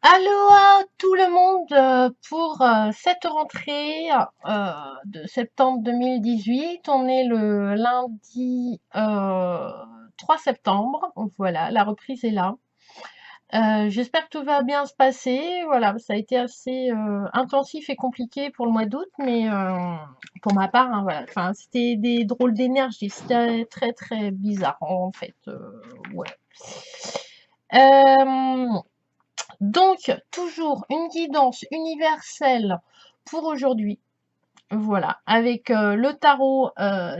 Aloha tout le monde pour cette rentrée de septembre 2018. On est le lundi 3 septembre. Voilà, la reprise est là. J'espère que tout va bien se passer. Voilà, ça a été assez intensif et compliqué pour le mois d'août, mais pour ma part, hein, voilà. Enfin, c'était des drôles d'énergie. C'était très très bizarre en fait. Ouais. Euh, donc, toujours une guidance universelle pour aujourd'hui. Voilà, avec le tarot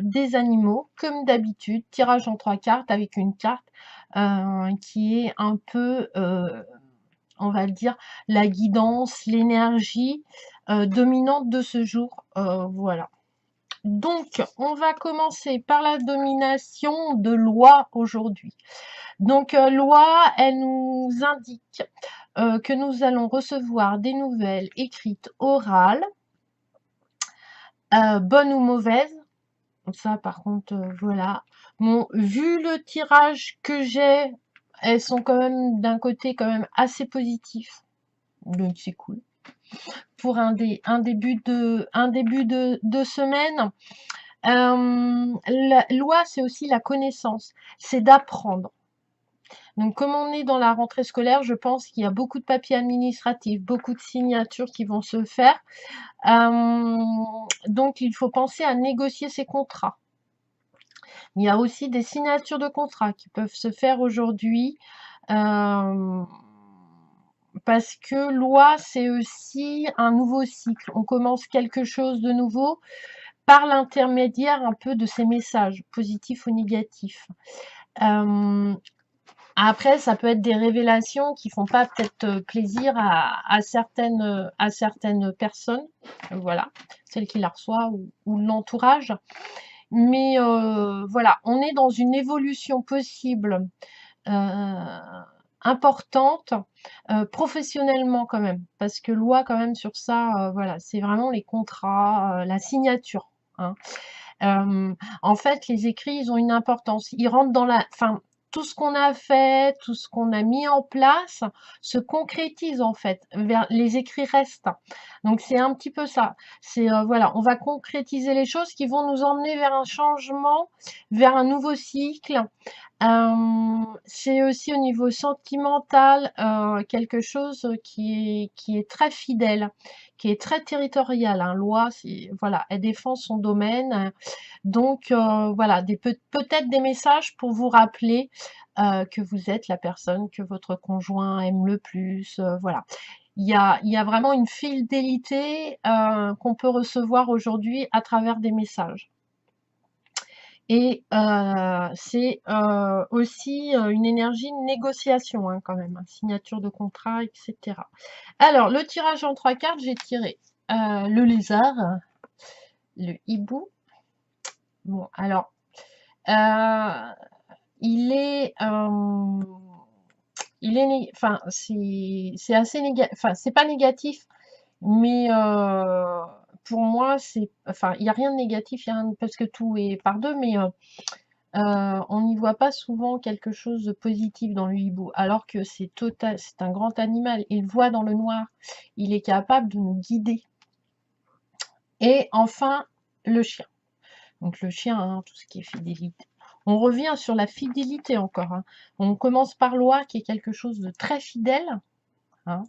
des animaux, comme d'habitude, tirage en 3 cartes avec une carte qui est un peu, on va le dire, la guidance, l'énergie dominante de ce jour. Voilà. Donc, on va commencer par la domination de loi aujourd'hui. Donc, loi, elle nous indique que nous allons recevoir des nouvelles écrites orales, bonnes ou mauvaises. Ça, par contre, voilà. Bon, vu le tirage que j'ai, elles sont quand même d'un côté quand même assez positif. Donc c'est cool. Pour un début de semaine. La loi, c'est aussi la connaissance. C'est d'apprendre. Donc, comme on est dans la rentrée scolaire, je pense qu'il y a beaucoup de papiers administratifs, beaucoup de signatures qui vont se faire. Donc, il faut penser à négocier ces contrats. Il y a aussi des signatures de contrats qui peuvent se faire aujourd'hui. Parce que loi, c'est aussi un nouveau cycle. On commence quelque chose de nouveau par l'intermédiaire un peu de ces messages, positifs ou négatifs. Après, ça peut être des révélations qui font pas peut-être plaisir à certaines personnes, voilà, celles qui la reçoivent ou l'entourage. Mais voilà, on est dans une évolution possible importante, professionnellement quand même, parce que loi quand même sur ça, voilà, c'est vraiment les contrats, la signature, hein. En fait, les écrits, ils ont une importance. Ils rentrent dans la, enfin, tout ce qu'on a fait, tout ce qu'on a mis en place se concrétise en fait. Les écrits restent. Donc c'est un petit peu ça. C'est voilà, on va concrétiser les choses qui vont nous emmener vers un changement, vers un nouveau cycle. C'est aussi au niveau sentimental quelque chose qui est très fidèle, qui est très territorial, hein. Loi, voilà, elle défend son domaine. Donc voilà, peut-être des messages pour vous rappeler que vous êtes la personne que votre conjoint aime le plus. Voilà. Il y a vraiment une fidélité qu'on peut recevoir aujourd'hui à travers des messages. Et c'est aussi une énergie de négociation, hein, quand même, hein, signature de contrat, etc. Alors, le tirage en 3 cartes, j'ai tiré le lézard, le hibou. Bon, alors, il est, enfin, c'est assez négatif, enfin, c'est pas négatif, mais pour moi, enfin, il n'y a rien de négatif, parce que tout est par deux, mais on n'y voit pas souvent quelque chose de positif dans le hibou, alors que c'est un grand animal. Il voit dans le noir. Il est capable de nous guider. Et enfin, le chien. Donc le chien, hein, tout ce qui est fidélité. On revient sur la fidélité encore, hein. On commence par Loa, qui est quelque chose de très fidèle, hein,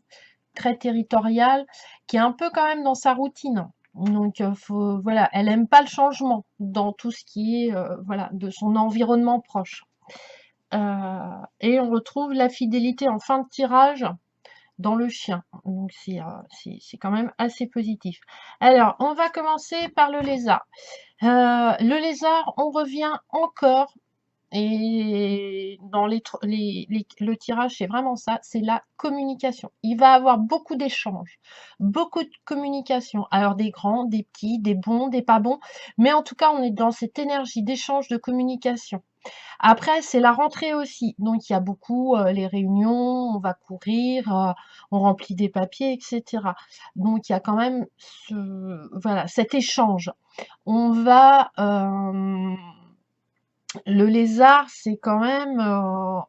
très territorial, qui est un peu quand même dans sa routine. Donc, voilà, elle aime pas le changement dans tout ce qui est voilà, de son environnement proche. Et on retrouve la fidélité en fin de tirage dans le chien. Donc c'est quand même assez positif. Alors, on va commencer par le lézard. Le lézard, on revient encore, et dans le tirage, c'est vraiment ça, c'est la communication. Il va avoir beaucoup d'échanges, beaucoup de communication. Alors des grands, des petits, des bons, des pas bons, mais en tout cas, on est dans cette énergie d'échange, de communication. Après, c'est la rentrée aussi. Donc, il y a beaucoup les réunions, on va courir, on remplit des papiers, etc. Donc, il y a quand même voilà, cet échange. On va... le lézard, c'est quand même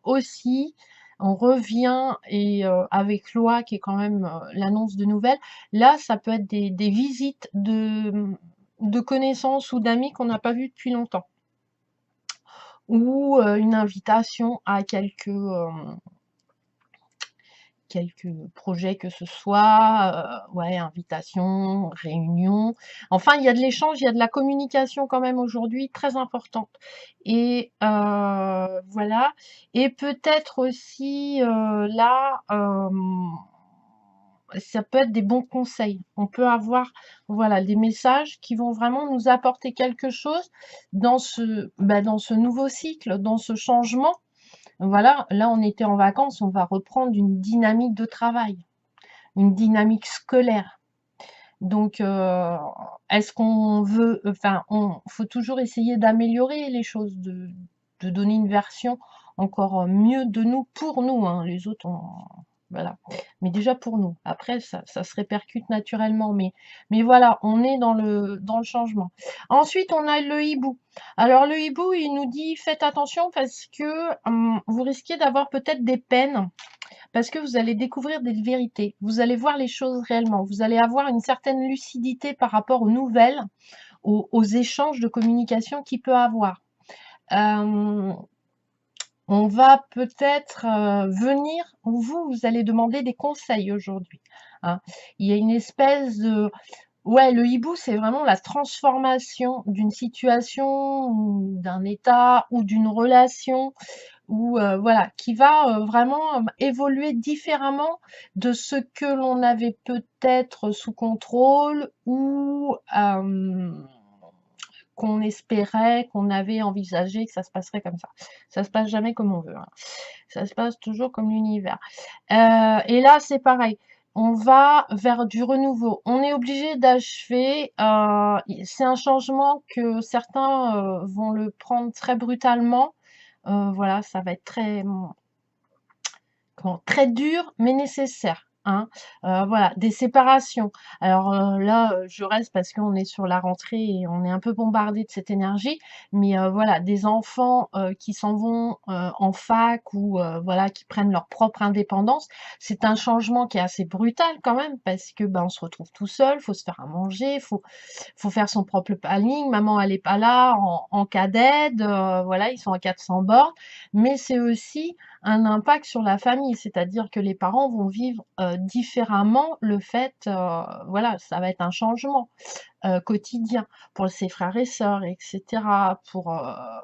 aussi on revient et avec loi qui est quand même l'annonce de nouvelles. Là, ça peut être des visites de connaissances ou d'amis qu'on n'a pas vus depuis longtemps. Ou une invitation à quelques projets que ce soit, ouais, invitation, réunion. Enfin, il y a de l'échange, il y a de la communication quand même aujourd'hui très importante. Et voilà. Et peut-être aussi là, ça peut être des bons conseils. On peut avoir, voilà, des messages qui vont vraiment nous apporter quelque chose dans ce nouveau cycle, dans ce changement. Voilà, là on était en vacances, on va reprendre une dynamique de travail, une dynamique scolaire. Donc, est-ce qu'on veut, enfin, faut toujours essayer d'améliorer les choses, de donner une version encore mieux de nous, pour nous, hein. Les autres, voilà. Mais déjà pour nous. Après, ça se répercute naturellement. Mais voilà, on est dans le changement. Ensuite, on a le hibou. Alors, le hibou, il nous dit, faites attention parce que vous risquez d'avoir peut-être des peines parce que vous allez découvrir des vérités, vous allez voir les choses réellement, vous allez avoir une certaine lucidité par rapport aux nouvelles, aux échanges de communication qu'il peut avoir. On va peut-être venir, ou vous allez demander des conseils aujourd'hui, hein. Il y a une espèce de... Ouais, le hibou, c'est vraiment la transformation d'une situation, ou d'un état, ou d'une relation, ou voilà, qui va vraiment évoluer différemment de ce que l'on avait peut-être sous contrôle ou qu'on espérait, qu'on avait envisagé que ça se passerait comme ça. Ça se passe jamais comme on veut, hein. Ça se passe toujours comme l'univers. Et là, c'est pareil. On va vers du renouveau. On est obligé d'achever. C'est un changement que certains vont le prendre très brutalement. Voilà, ça va être très dur, mais nécessaire, hein. Voilà, des séparations. Alors là, je reste parce qu'on est sur la rentrée et on est un peu bombardé de cette énergie, mais voilà, des enfants qui s'en vont en fac ou voilà, qui prennent leur propre indépendance, c'est un changement qui est assez brutal quand même parce que ben, on se retrouve tout seul, faut se faire à manger, faut faire son propre planning, maman elle est pas là en cas d'aide, voilà, ils sont à 400 bornes, mais c'est aussi un impact sur la famille, c'est-à-dire que les parents vont vivre différemment le fait, voilà, ça va être un changement quotidien pour ses frères et sœurs, etc., pour,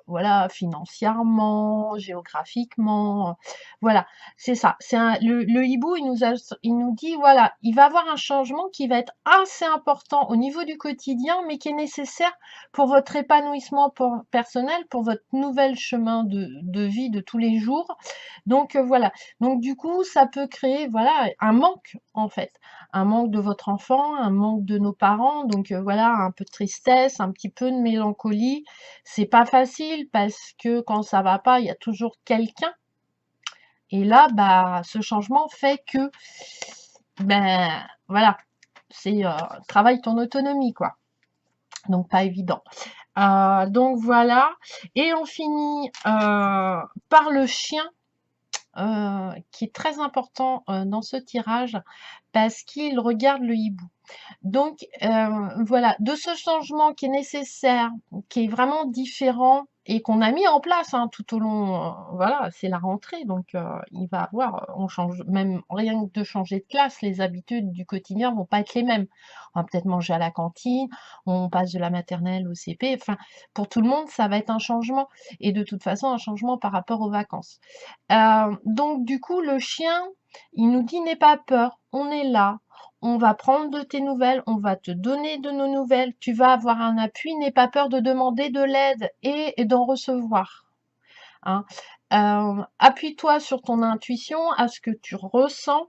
voilà, financièrement, géographiquement, voilà, c'est ça. Le hibou, il nous dit, voilà, il va avoir un changement qui va être assez important au niveau du quotidien, mais qui est nécessaire pour votre épanouissement personnel, pour votre nouvel chemin de vie de tous les jours. Donc voilà. Donc du coup, ça peut créer, voilà, un manque en fait, un manque de votre enfant, un manque de nos parents. Donc voilà, un peu de tristesse, un petit peu de mélancolie. C'est pas facile parce que quand ça va pas, il y a toujours quelqu'un. Et là, bah, ce changement fait que, ben voilà, c'est travaille ton autonomie, quoi. Donc pas évident. Donc voilà. Et on finit par le chien. Qui est très important dans ce tirage parce qu'il regarde le hibou. Donc voilà, de ce changement qui est nécessaire, qui est vraiment différent et qu'on a mis en place hein, tout au long, voilà, c'est la rentrée, donc il va avoir, on change même rien que de changer de classe, les habitudes du quotidien vont pas être les mêmes. On va peut-être manger à la cantine, on passe de la maternelle au CP, enfin pour tout le monde ça va être un changement et de toute façon un changement par rapport aux vacances. Donc du coup le chien, il nous dit n'aie pas peur, on est là, on va prendre de tes nouvelles, on va te donner de nos nouvelles, tu vas avoir un appui, n'aie pas peur de demander de l'aide et d'en recevoir, hein. Appuie-toi sur ton intuition, à ce que tu ressens.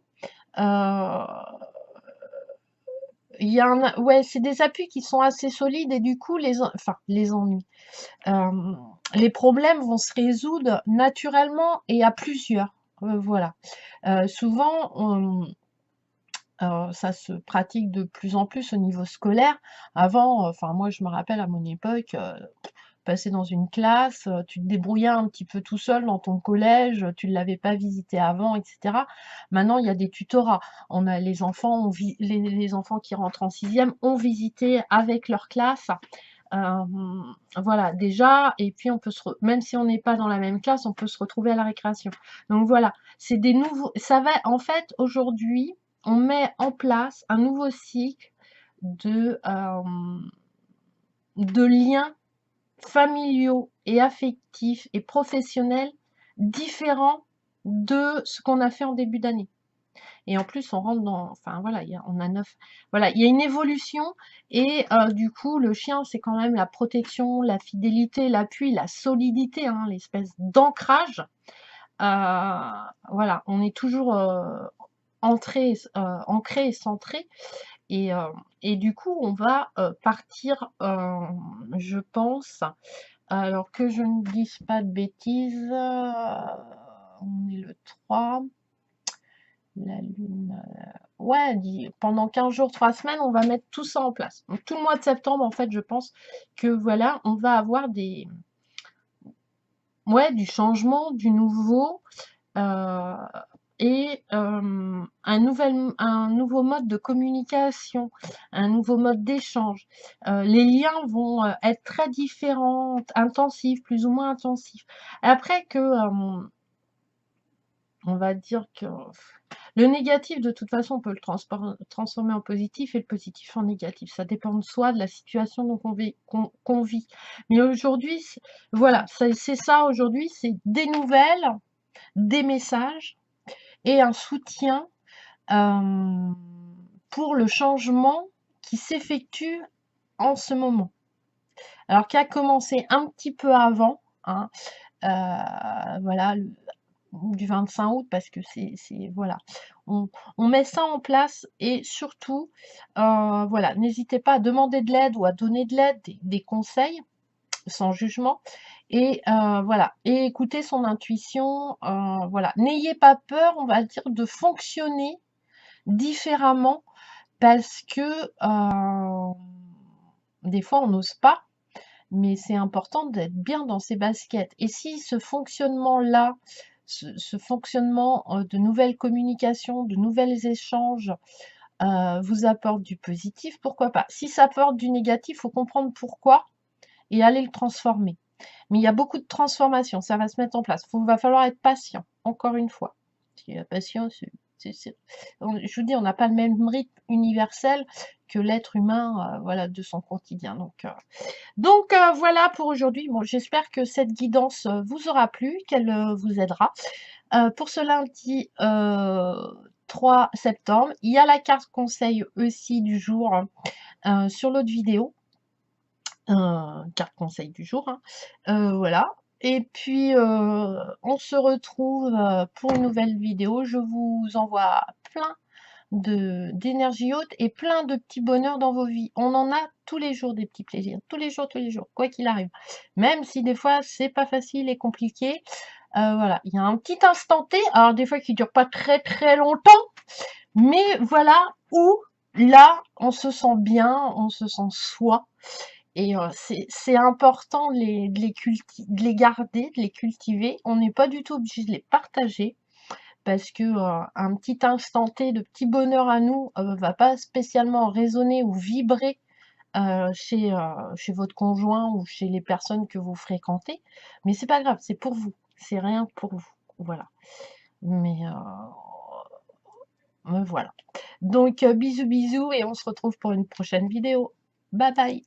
Euh, ouais, c'est des appuis qui sont assez solides et du coup, les ennuis, les problèmes vont se résoudre naturellement et à plusieurs. Voilà. Souvent, ça se pratique de plus en plus au niveau scolaire. Avant, enfin moi je me rappelle à mon époque, passer dans une classe, tu te débrouillais un petit peu tout seul dans ton collège, tu ne l'avais pas visité avant, etc. Maintenant, il y a des tutorats. On a les enfants, les enfants qui rentrent en sixième ont visité avec leur classe. Voilà, déjà, et puis on peut même si on n'est pas dans la même classe, on peut se retrouver à la récréation. Donc voilà, c'est des nouveaux, ça va, en fait, aujourd'hui, on met en place un nouveau cycle de liens familiaux et affectifs et professionnels différents de ce qu'on a fait en début d'année. Et en plus, on rentre dans, enfin voilà, on a 9, voilà, il y a une évolution et du coup, le chien, c'est quand même la protection, la fidélité, l'appui, la solidité, hein, l'espèce d'ancrage. Voilà, on est toujours ancré et centré et du coup, on va partir, je pense, alors que je ne dise pas de bêtises, on est le 3. La lune, ouais, pendant 15 jours, 3 semaines, on va mettre tout ça en place. Donc, tout le mois de septembre, en fait, je pense que voilà, on va avoir du changement, du nouveau, euh, et un nouveau mode de communication, un nouveau mode d'échange. Les liens vont être très différents, intensifs, plus ou moins intensifs. Après que on va dire que le négatif, de toute façon, on peut le transformer en positif et le positif en négatif. Ça dépend de soi, de la situation qu'on vit. Mais aujourd'hui, voilà, c'est ça aujourd'hui, c'est des nouvelles, des messages et un soutien pour le changement qui s'effectue en ce moment. Alors, qui a commencé un petit peu avant, hein, voilà, du 25 août parce que voilà, on met ça en place et surtout, voilà, n'hésitez pas à demander de l'aide ou à donner de l'aide, des conseils sans jugement et voilà, et écouter son intuition, voilà. N'ayez pas peur, on va dire, de fonctionner différemment parce que des fois on n'ose pas, mais c'est important d'être bien dans ses baskets. Et si ce fonctionnement-là, ce fonctionnement de nouvelles communications, de nouvelles échanges, vous apporte du positif, pourquoi pas? Si ça apporte du négatif, il faut comprendre pourquoi et aller le transformer. Mais il y a beaucoup de transformations, ça va se mettre en place. Va falloir être patient, encore une fois. Parce que la patience, je vous dis, on n'a pas le même rythme universel que l'être humain, voilà, de son quotidien. Donc voilà pour aujourd'hui. Bon, j'espère que cette guidance vous aura plu, qu'elle vous aidera. Pour ce lundi 3 septembre, il y a la carte conseil aussi du jour sur l'autre vidéo. Carte conseil du jour, hein. Voilà. Et puis, on se retrouve pour une nouvelle vidéo. Je vous envoie plein d'énergie haute et plein de petits bonheurs dans vos vies. On en a tous les jours des petits plaisirs, tous les jours, quoi qu'il arrive. Même si des fois c'est pas facile et compliqué. Voilà, il y a un petit instant T, alors des fois qui dure pas très très longtemps, mais voilà où là on se sent bien, on se sent soi. Et c'est important de les garder, de les cultiver. On n'est pas du tout obligé de les partager parce que un petit instant T de petit bonheur à nous va pas spécialement résonner ou vibrer chez votre conjoint ou chez les personnes que vous fréquentez, mais c'est pas grave, c'est pour vous, c'est rien que pour vous, voilà. Mais voilà. Donc bisous bisous et on se retrouve pour une prochaine vidéo. Bye bye.